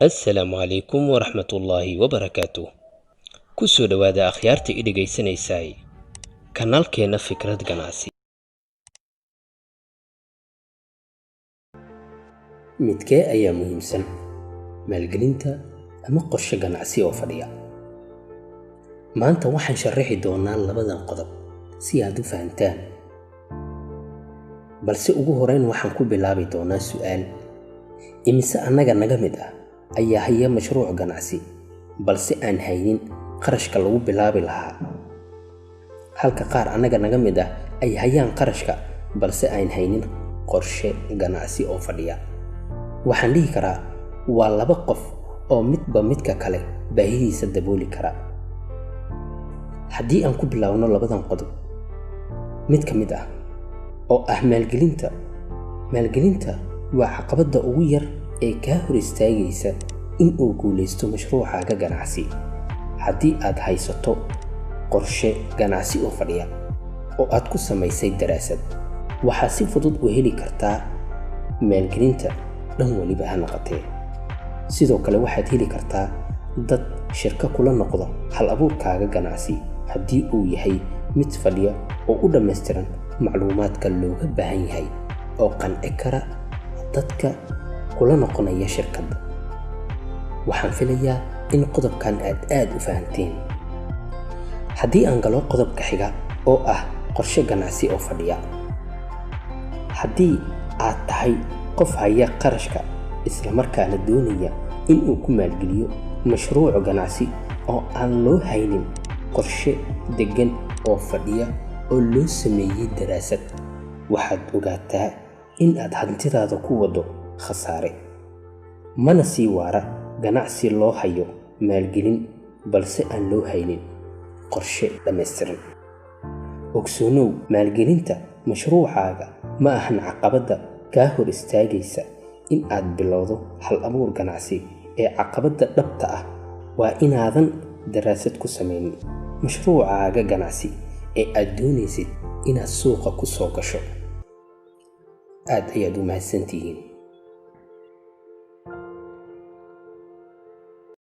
السلام عليكم ورحمة الله وبركاته. كسو دوادا أخيارتي إدغي سنيساي كانال كينا فكرة ganacsi. midkee ayaa muhiimsan maalgelinta ama qorshe ganacsi oo fadhiya maanta waxaan sharaxi doonaa labadan qodob si aad u fahantaan balse ugu horeyn waxaan ku bilaabi doonaa su'aal imise annaga naga mid ah ayaa haya mashruuc ganacsi balse aan haynin qarashka lagu bilaabi lahaa halka qaar annaga naga mid ah ay hayaan qarashka balse aan haynin qorshe ganacsi oo fadhiya waxaan dhihi karaa waa laba qof oo midba midka kale baahidiisa dabooli kara haddii aan ku bilaawno labadan qodob mid ka mid ah oo ah maalgelinta waa caqabadda ugu yar ee kaa hor istaagaysa in uu guulaysto mashruucaaga ganacsi haddii aad haysato qorshe ganacsi oo fadhiya oo aad ku samaysay daraasad waxaa si fudud u heli kartaa maalgelinta dhan waliba ha noqotee sidoo kale waxaad heli kartaa dad shirka kula noqdo hal abuurkaaga ganacsi haddii uu yahay mid fadhiya oo u dhammaystiran macluumaadka looga baahan yahay oo qanci kara dadka kula noqonaya shirkadda waxaan filayaa in qodobkan aad u fahanteen haddii aan galo qodobka xiga oo ah qorshe ganacsi oo fadhiya haddii aad tahay qof haya qarashka isla markaana doonaya in uu ku maalgeliyo mashruuc ganacsi oo aan loo haynin qorshe degan oo fadhiya oo loo sameeyay daraasad waxaad ogaataa in aad hantidaada ku wado khasaare mana sii waara ganacsi loo hayo maalgelin balse aan loo haynin qorshe dhammaystiran ogsoonow maalgelinta mashruucaaga ma ahan caqabadda kaa hor istaagaysa in aad bilowdo hal abuur ganacsi ee caqabadda dhabta ah waa inaadan daraasad ku samaynin mashruucaaga ganacsi ee aad doonaysid inaad suuqa ku soo gasho aad ayaad u mahadsantihiin